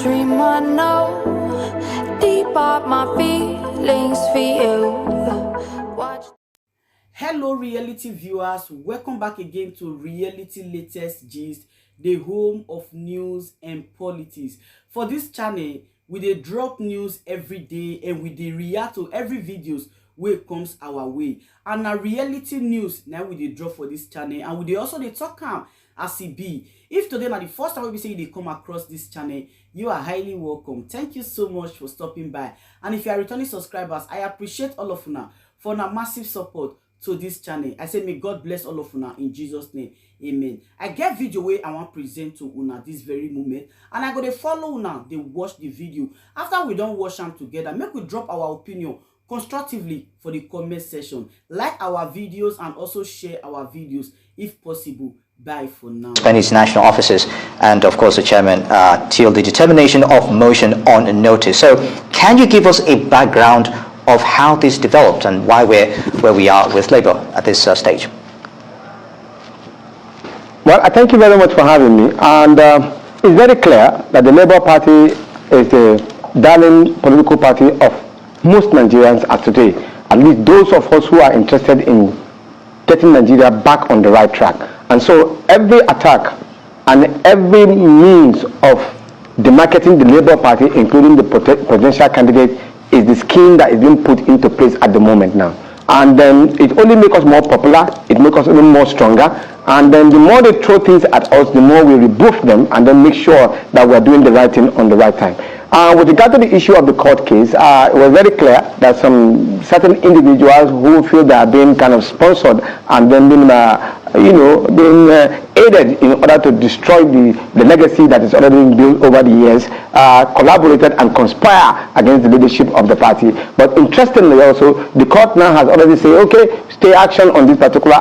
dream I know, deep up my feelings for you. Watch. Hello reality viewers, welcome back again to Reality Latest Gist, the home of news and politics. For this channel, we dey drop news every day and we dey react to every videos wey comes our way. And na reality news now we dey drop for this channel, and we dey also dey talk am as e be. If today na the first time we say you dey come across this channel, you are highly welcome. Thank you so much for stopping by. And if you are returning subscribers, I appreciate all of una for una massive support to this channel. I say may God bless all of una in Jesus name, amen. I get video where I want present to una this very moment, and I go to follow una, they watch the video. After we don't watch them together, make we drop our opinion constructively for the comment section. Like our videos and also share our videos if possible. Bye for now. Spanish national offices and of course the chairman till the determination of motion on notice. So can you give us a background of how this developed and why we're where we are with Labour at this stage? Well, I thank you very much for having me, and it's very clear that the Labour Party is the darling political party of most Nigerians as today, at least those of us who are interested in getting Nigeria back on the right track. And so every attack and every means of demarketing the Labour Party, including the presidential candidate, is the scheme that is being put into place at the moment now. And then it only makes us more popular, it makes us even more stronger, and then the more they throw things at us, the more we rebuff them and then make sure that we're doing the right thing on the right time. With regard to the issue of the court case, it was very clear that some certain individuals who feel they are being kind of sponsored and then being aided in order to destroy the legacy that is already been built over the years, collaborated and conspire against the leadership of the party. But interestingly also, the court now has already said, okay, stay action on this particular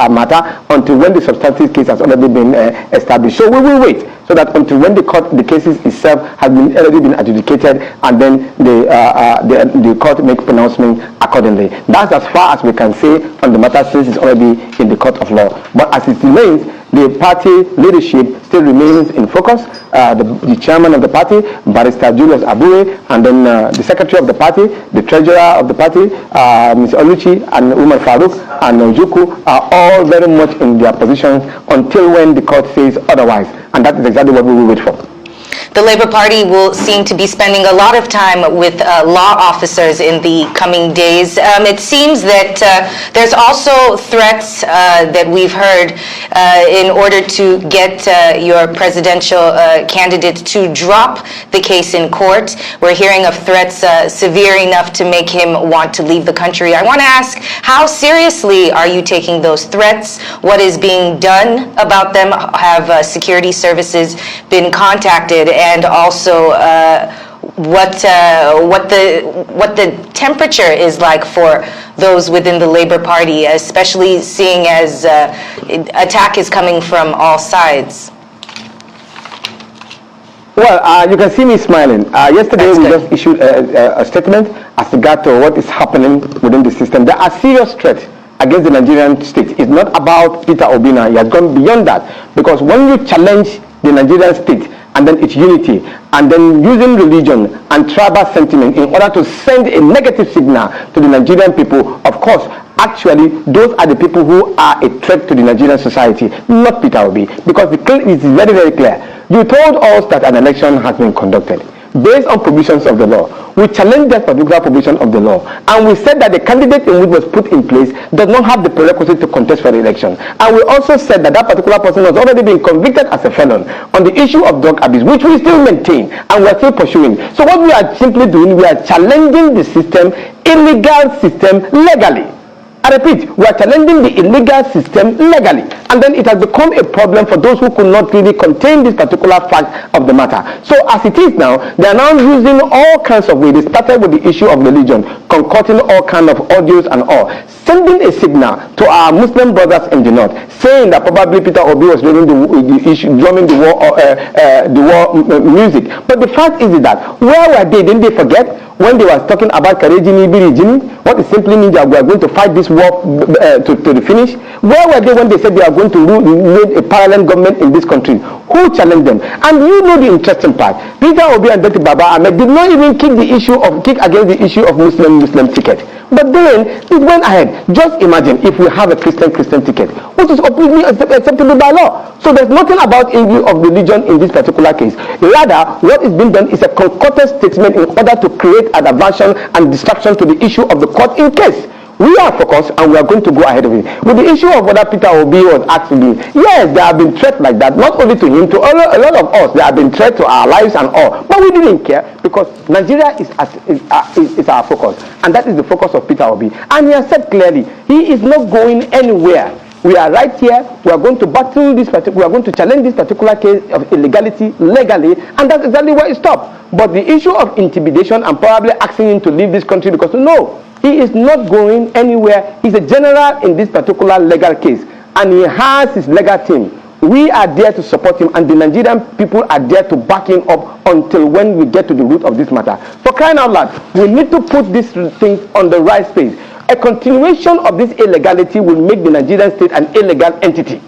matter until when the substantive case has already been established. So we will wait, so that until when the cases itself has already been adjudicated, and then the court make pronouncement accordingly. That's as far as we can say on the matter, since it's already in the court of law. But as it remains, the party leadership still remains in focus. The chairman of the party, Barrister Julius Abure, and then the secretary of the party, the treasurer of the party, Ms. Oluchi and Umar Farouk and Ojuku, are all very much in their positions until when the court says otherwise. And that is exactly what we will wait for. The Labour Party will seem to be spending a lot of time with law officers in the coming days. It seems that there's also threats that we've heard in order to get your presidential candidate to drop the case in court. We're hearing of threats severe enough to make him want to leave the country. I want to ask, how seriously are you taking those threats? What is being done about them? Have security services been contacted? And also what the temperature is like for those within the Labour Party, especially seeing as attack is coming from all sides. Well, you can see me smiling. Yesterday we just issued a statement as regard to what is happening within the system. There are serious threats against the Nigerian state. It's not about Peter Obi now. He has gone beyond that, because when you challenge the Nigerian state and then its unity, and then using religion and tribal sentiment in order to send a negative signal to the Nigerian people, of course, actually, those are the people who are a threat to the Nigerian society, not Peter Obi, because the claim is very, very clear. You told us that an election has been conducted based on provisions of the law. We challenged that particular provision of the law, and we said that the candidate in which was put in place does not have the prerequisite to contest for the election. And we also said that that particular person has already been convicted as a felon on the issue of drug abuse, which we still maintain and we are still pursuing. So what we are simply doing, we are challenging the system, illegal system, legally. I repeat, we are challenging the illegal system legally, and then it has become a problem for those who could not really contain this particular fact of the matter. So as it is now, they are now using all kinds of ways. They started with the issue of religion, concocting all kinds of audios and all, sending a signal to our Muslim brothers in the north, saying that probably Peter Obi was drumming the war music. But the fact is that where were they? Didn't they forget when they were talking about Karejini Birijini? What it simply means that we are going to fight this this war to the finish? Where were they when they said they are going to lead a parallel government in this country? Who challenged them? And you know the interesting part. Peter Obi and Dr. Baba Ahmed did not even kick against the issue of Muslim ticket. But then it went ahead. Just imagine if we have a Christian ticket, which is completely acceptable by law. So there's nothing about issue of religion in this particular case. Rather, what is being done is a concocted statement in order to create an aversion and distraction to the issue of the court in case. We are focused and we are going to go ahead of it. With the issue of whether Peter Obi was asked to do, yes, there have been threats like that, not only to him, to a lot of us. There have been threats to our lives and all. But we didn't care because Nigeria is our focus. And that is the focus of Peter Obi. And he has said clearly, he is not going anywhere. We are right here. We are going to battle this we are going to challenge this particular case of illegality legally, and that's exactly where it stopped. But the issue of intimidation and probably asking him to leave this country because no, he is not going anywhere. He's a general in this particular legal case, and he has his legal team. We are there to support him, and the Nigerian people are there to back him up until when we get to the root of this matter. For crying out loud, we need to put these things on the right space. A continuation of this illegality will make the Nigerian state an illegal entity.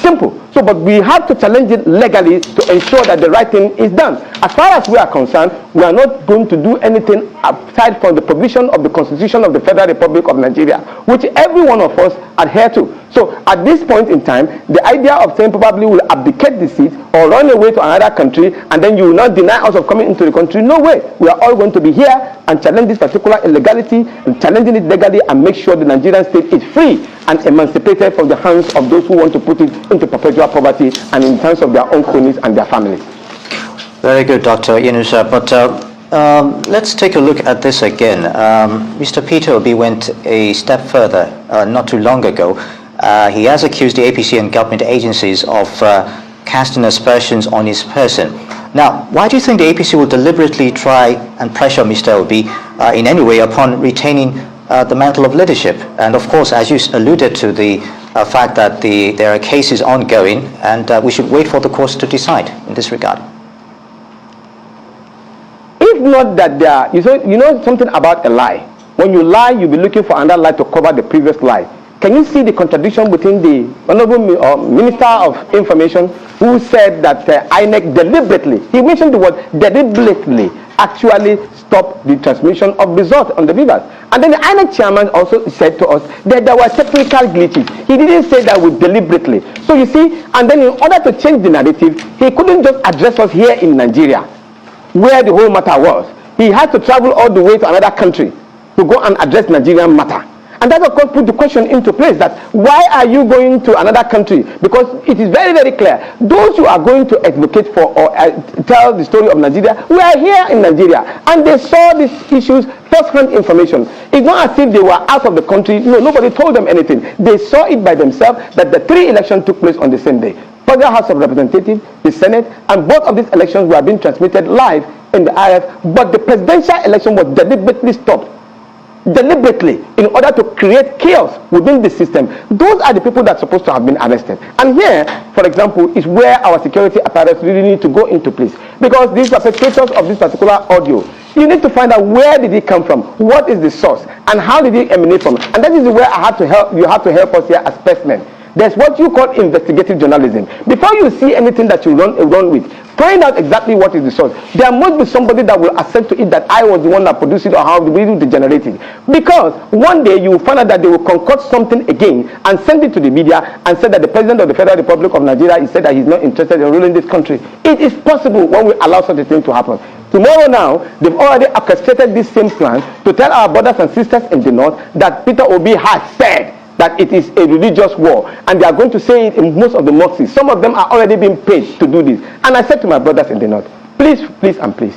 Simple. So, but we have to challenge it legally to ensure that the right thing is done. As far as we are concerned, we are not going to do anything aside from the provision of the Constitution of the Federal Republic of Nigeria, which every one of us adhere to. So, at this point in time, the idea of saying probably will abdicate the seat or run away to another country and then you will not deny us of coming into the country, no way. We are all going to be here and challenge this particular illegality and challenging it legally and make sure the Nigerian state is free and emancipated from the hands of those who want to put it into perpetual poverty and in terms of their own cronies and their families. Very good, Dr. Sèŕìøůš. But let's take a look at this again. Mr. Peter Obi went a step further not too long ago. He has accused the APC and government agencies of casting aspersions on his person. Now, why do you think the APC will deliberately try and pressure Mr. Obi in any way upon retaining the mantle of leadership? And of course, as you alluded to the fact that there are cases ongoing and we should wait for the courts to decide in this regard. If not that there are, you know something about a lie. When you lie, you'll be looking for another lie to cover the previous lie. Can you see the contradiction between the Honorable Minister of Information who said that INEC deliberately, he mentioned the word deliberately, actually stopped the transmission of results on the rivers. And then the INEC chairman also said to us that there were technical glitches. He didn't say that with deliberately. So you see, and then in order to change the narrative, he couldn't just address us here in Nigeria, where the whole matter was. He had to travel all the way to another country to go and address Nigerian matter. And that of course put the question into place that why are you going to another country? Because it is very, very clear. Those who are going to advocate for or tell the story of Nigeria, we are here in Nigeria. And they saw these issues, first-hand information. It's not as if they were out of the country. No, nobody told them anything. They saw it by themselves that the 3 elections took place on the same day. Federal House of Representatives, the Senate, and both of these elections were being transmitted live in the IF. But the presidential election was deliberately stopped. Deliberately, in order to create chaos within the system. Those are the people that are supposed to have been arrested. And here, for example, is where our security apparatus really need to go into place. Because these perpetrators of this particular audio, you need to find out where did it come from, what is the source, and how did it emanate from. And that is where I have to help, you have to help us here as specimen. There's what you call investigative journalism. Before you see anything that you run with, find out exactly what is the source. There must be somebody that will assent to it that I was the one that produced it or how we will generate it. Because one day you will find out that they will concoct something again and send it to the media and say that the President of the Federal Republic of Nigeria has said that he's not interested in ruling this country. It is possible when we allow such a thing to happen. Tomorrow now, they've already orchestrated this same plan to tell our brothers and sisters in the north that Peter Obi has said that it is a religious war, and they are going to say it in most of the mosques. Some of them are already being paid to do this. And I said to my brothers in the north, please, please and please,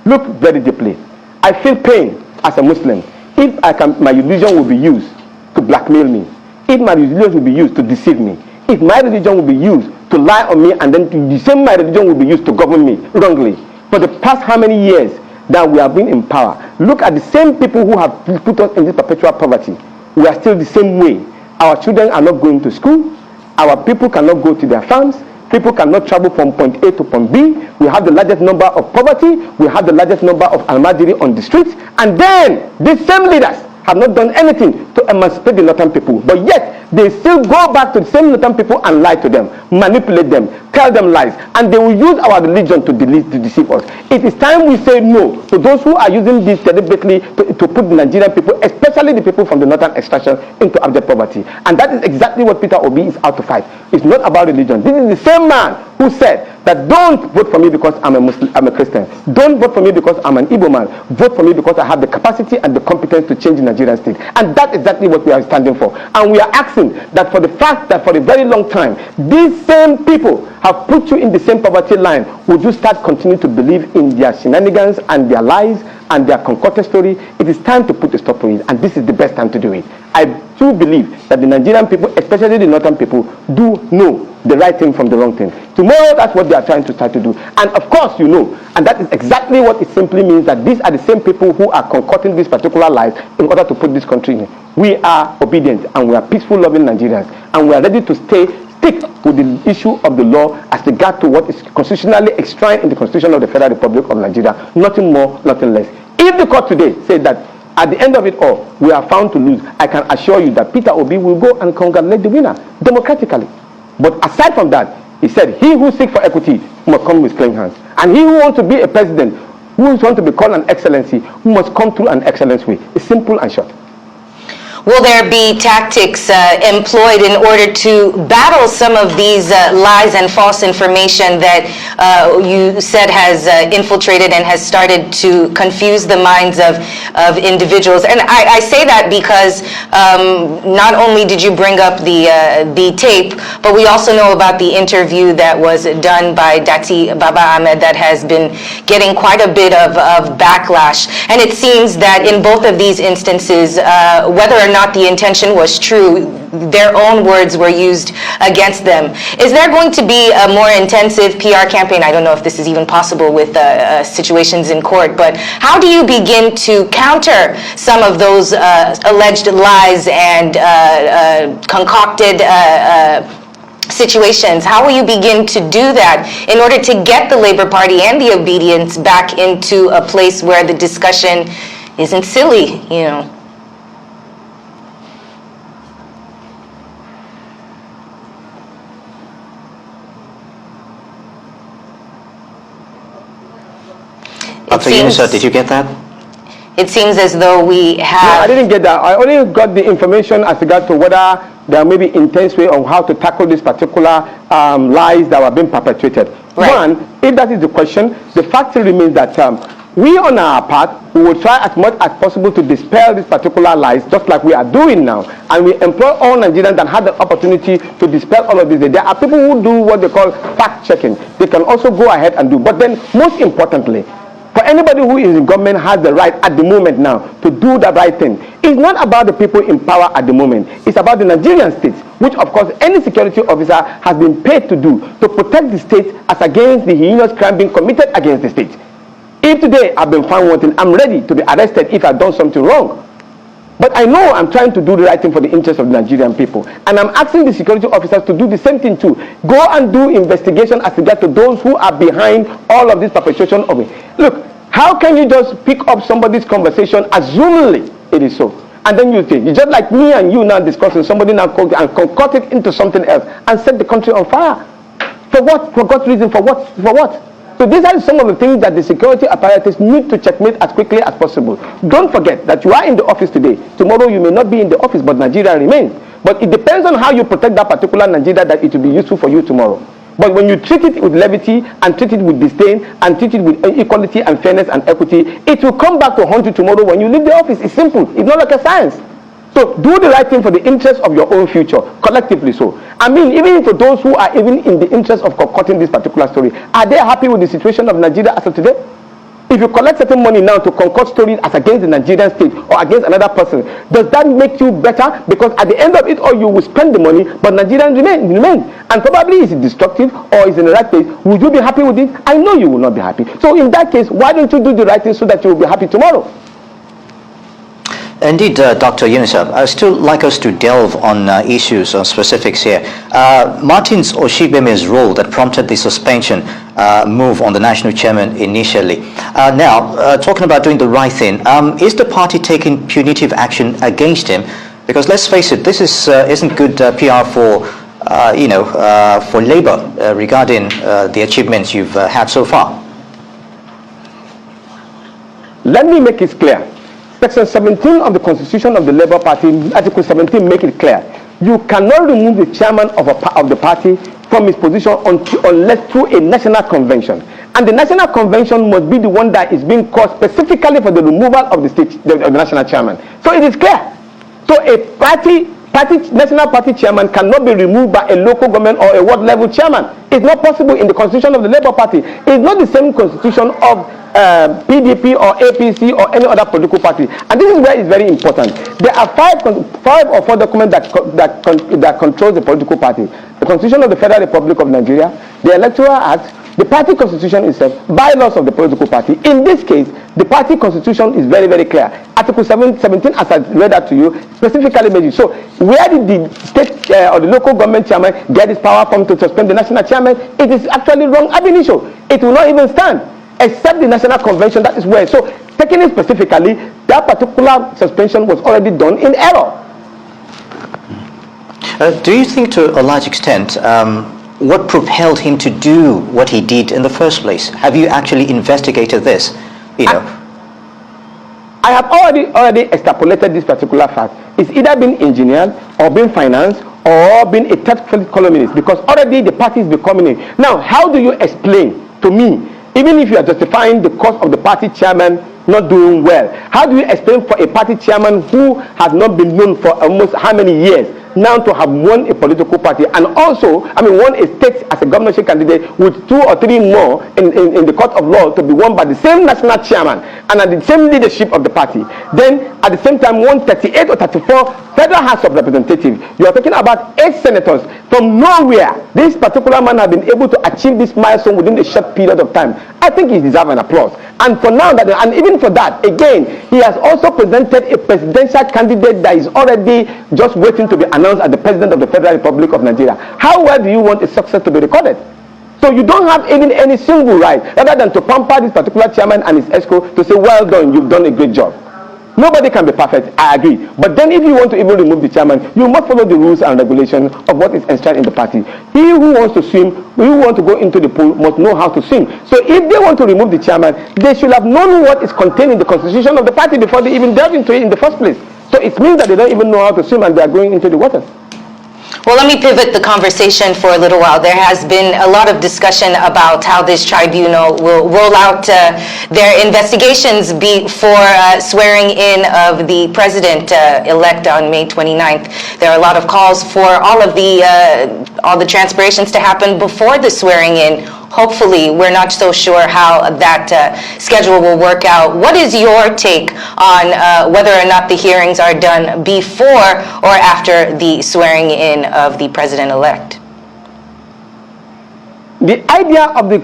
look very deeply. I feel pain as a Muslim if my religion will be used to blackmail me, if my religion will be used to deceive me, if my religion will be used to lie on me, and then the same my religion will be used to govern me wrongly. For the past how many years that we have been in power, look at the same people who have put us in this perpetual poverty. We are still the same way. Our children are not going to school. Our people cannot go to their farms. People cannot travel from point A to point B. We have the largest number of poverty. We have the largest number of almajiri on the streets. And then these same leaders have not done anything to emancipate the northern people. But yet, they still go back to the same northern people and lie to them, manipulate them, tell them lies, and they will use our religion to deceive us. It is time we say no to those who are using this deliberately to put the Nigerian people, especially the people from the northern extraction, into abject poverty. And that is exactly what Peter Obi is out to fight. It's not about religion. This is the same man who said that don't vote for me because I'm a Muslim, I'm a Christian. Don't vote for me because I'm an Igbo man. Vote for me because I have the capacity and the competence to change the Nigerian state. And that's exactly what we are standing for. And we are asking that for the fact that for a very long time, these same people have put you in the same poverty line, would you start continuing to believe in their shenanigans and their lies and their concocted story? It is time to put a stop to it, and this is the best time to do it. I do believe that the Nigerian people, especially the northern people, do know the right thing from the wrong thing. Tomorrow, that's what they are trying to start to do. And of course, you know, and that is exactly what it simply means, that these are the same people who are concocting these particular lies in order to put this country in. We are obedient and we are peaceful, loving Nigerians, and we are ready to stick with the issue of the law as regard to what is constitutionally enshrined in the Constitution of the Federal Republic of Nigeria. Nothing more, nothing less. If the court today said that at the end of it all, we are found to lose, I can assure you that Peter Obi will go and congratulate the winner democratically. But aside from that, he said, he who seeks for equity must come with clean hands. And he who wants to be a president, who wants to be called an excellency, who must come through an excellence way. It's simple and short. Will there be tactics employed in order to battle some of these lies and false information that you said has infiltrated and has started to confuse the minds of individuals? And I say that because not only did you bring up the tape, but we also know about the interview that was done by Dati Baba Ahmed that has been getting quite a bit of backlash. And it seems that in both of these instances, whether or not the intention was true, their own words were used against them. Is there going to be a more intensive PR campaign? I don't know if this is even possible with situations in court, but how do you begin to counter some of those alleged lies and concocted situations? How will you begin to do that in order to get the Labour Party and the obedience back into a place where the discussion isn't silly, you know? Did you get that? It seems as though we have... No, I didn't get that. I only got the information as regard to whether there may be intense way on how to tackle these particular lies that were being perpetrated. Right. One, if that is the question, the fact remains that we on our part, we will try as much as possible to dispel these particular lies, just like we are doing now. And we employ all Nigerians that have the opportunity to dispel all of this. There are people who do what they call fact-checking. They can also go ahead and do. But then, most importantly, for anybody who is in government has the right at the moment now to do the right thing. It's not about the people in power at the moment. It's about the Nigerian state, which of course any security officer has been paid to do, to protect the state as against the heinous crime being committed against the state. If today I've been found wanting, I'm ready to be arrested if I've done something wrong. But I know I'm trying to do the right thing for the interest of the Nigerian people. And I'm asking the security officers to do the same thing too. Go and do investigation as regard to those who are behind all of this perpetration of it. Look, how can you just pick up somebody's conversation assumingly it is so? And then you think, it's just like me and you now discussing, somebody now concoct it into something else and set the country on fire. For what? For God's reason? For what? For what? So these are some of the things that the security apparatus need to checkmate as quickly as possible. Don't forget that you are in the office today. Tomorrow you may not be in the office, but Nigeria remains. But it depends on how you protect that particular Nigeria that it will be useful for you tomorrow. But when you treat it with levity and treat it with disdain and treat it with equality and fairness and equity, it will come back to haunt you tomorrow when you leave the office. It's simple. It's not like a science. So do the right thing for the interest of your own future, collectively so. I mean, even for those who are even in the interest of concocting this particular story, are they happy with the situation of Nigeria as of today? If you collect certain money now to concoct stories as against the Nigerian state or against another person, does that make you better? Because at the end of it all, you will spend the money, but Nigerians remain. And probably it's destructive or it's in the right place. Would you be happy with it? I know you will not be happy. So in that case, why don't you do the right thing so that you will be happy tomorrow? Indeed, Dr. Yunusa, I'd still like us to delve on issues, on specifics here. Martins Oshibeme's role that prompted the suspension move on the national chairman initially. Now, talking about doing the right thing, is the party taking punitive action against him? Because let's face it, this isn't good PR for, for Labour regarding the achievements you've had so far. Let me make it clear. Section 17 of the Constitution of the Labour Party, Article 17, make it clear. You cannot remove the chairman of the party from his position unless through a national convention. And the national convention must be the one that is being called specifically for the removal of the national chairman. So it is clear. So a national party chairman cannot be removed by a local government or a ward level chairman. It's not possible in the constitution of the Labour Party. It's not the same constitution of PDP or APC or any other political party. And this is where it's very important. There are five or four documents that control the political party. The Constitution of the Federal Republic of Nigeria, the Electoral Act, the party constitution itself, bylaws of the political party. In this case, the party constitution is very, very clear. Article 17, as I read that to you, specifically made it. So, where did the state or the local government chairman get his power from to suspend the national chairman? It is actually wrong ab initio. It will not even stand, except the national convention. That is where. So, taking it specifically, that particular suspension was already done in error. Do you think, to a large extent, what propelled him to do what he did in the first place? Have you actually investigated this? I have already extrapolated this particular fact. It's either been engineered or been financed or been a third columnist, because already the party is becoming it. Now, how do you explain to me, even if you are justifying the cause of the party chairman not doing well, how do you explain for a party chairman who has not been known for almost how many years now to have won a political party, and also, won a state as a governorship candidate with 2 or 3 more in the court of law to be won by the same national chairman and at the same leadership of the party. Then, at the same time, won 38 or 34 Federal House of Representatives. You are talking about 8 senators from nowhere. This particular man has been able to achieve this milestone within a short period of time. I think he deserves an applause. And for now, and even for that, again, he has also presented a presidential candidate that is already just waiting to be announced as the President of the Federal Republic of Nigeria. How well do you want a success to be recorded? So you don't have even any single right, rather than to pamper this particular chairman and his ESCO to say, well done, you've done a great job. Nobody can be perfect, I agree. But then if you want to even remove the chairman, you must follow the rules and regulations of what is enshrined in the party. He who wants to swim, who wants to go into the pool, must know how to swim. So if they want to remove the chairman, they should have known what is contained in the constitution of the party before they even delve into it in the first place. So it means that they don't even know how to swim and they are going into the water. Well, let me pivot the conversation for a little while. There has been a lot of discussion about how this tribunal will roll out their investigations before swearing in of the president-elect on May 29th. There are a lot of calls for all the transpirations to happen before the swearing in. Hopefully, we're not so sure how that schedule will work out. What is your take on whether or not the hearings are done before or after the swearing in of the president-elect? The idea of the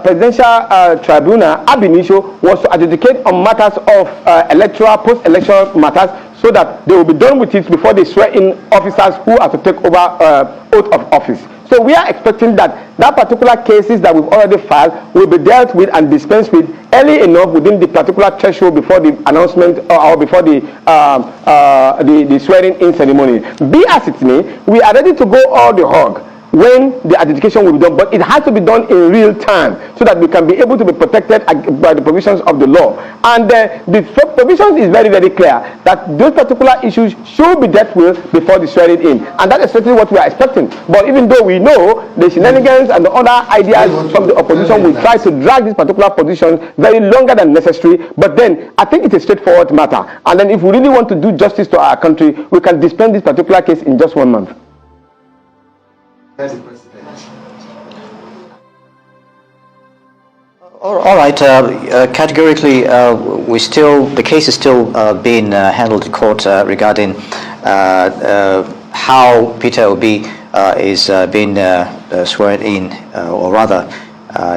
presidential tribunal ab initio was to adjudicate on matters of electoral, post-election matters, so that they will be done with it before they swear in officers who are to take over oath of office. So we are expecting that particular cases that we've already filed will be dealt with and dispensed with early enough within the particular threshold before the announcement or before the swearing-in ceremony. Be as it may, we are ready to go all the hog when the adjudication will be done, but it has to be done in real time so that we can be able to be protected by the provisions of the law. And the provisions is very, very clear that those particular issues should be dealt with before the swearing in, and that is certainly what we are expecting. But even though we know the shenanigans and the other ideas from the opposition will try to drag this particular position very longer than necessary, but then I think it's a straightforward matter. And then if we really want to do justice to our country, we can dispense this particular case in just 1 month. All right. Categorically, the case is still being handled in court regarding how Peter Obi is being sworn in, or rather,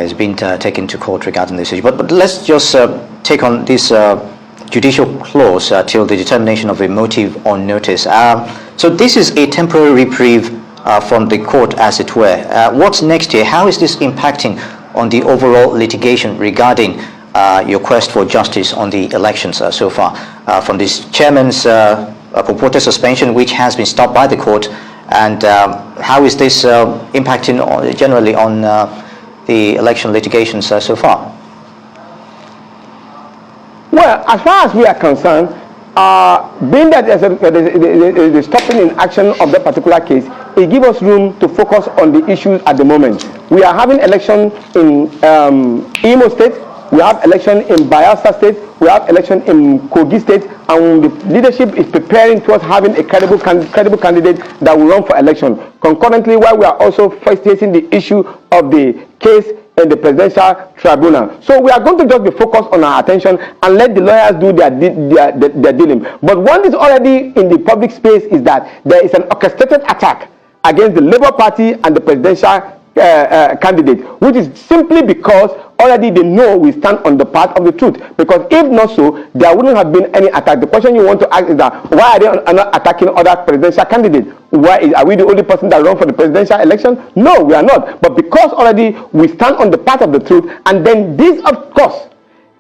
is being taken to court regarding this issue. But let's just take on this judicial clause till the determination of a motive on notice. So this is a temporary reprieve from the court, as it were. What's next here? How is this impacting on the overall litigation regarding your quest for justice on the elections so far? From this chairman's purported suspension, which has been stopped by the court, and how is this impacting generally on the election litigations so far? Well, as far as we are concerned, being that there's the stopping in action of that particular case, it gives us room to focus on the issues at the moment. We are having election in Imo State, we have election in Bayelsa State, we have election in Kogi State, and the leadership is preparing towards having a credible candidate that will run for election. Concurrently, while we are also facing the issue of the case in the presidential tribunal. So we are going to just be focused on our attention and let the lawyers do their dealing. But one is already in the public space is that there is an orchestrated attack against the Labour Party and the presidential candidate, which is simply because already they know we stand on the path of the truth. Because if not so, there wouldn't have been any attack. The question you want to ask is that why are they not attacking other presidential candidates? Are we the only person that run for the presidential election? No, we are not. But because already we stand on the path of the truth, and then this, of course,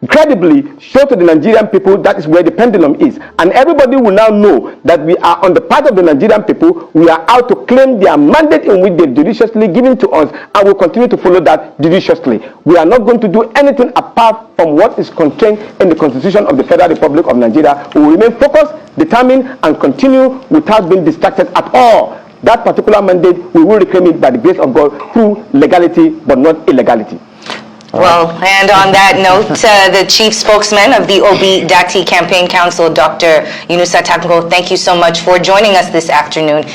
credibly show to the Nigerian people that is where the pendulum is, and everybody will now know that we are on the part of the Nigerian people. We are out to claim their mandate in which they judiciously given to us, and will continue to follow that judiciously. We are not going to do anything apart from what is contained in the Constitution of the Federal Republic of Nigeria. We will remain focused, determined, and continue without being distracted at all. That particular mandate, we will reclaim it by the grace of God through legality but not illegality. Well, and on that note, the chief spokesman of the Obi Dati Campaign Council, Dr. Yunusa Tanko, thank you so much for joining us this afternoon.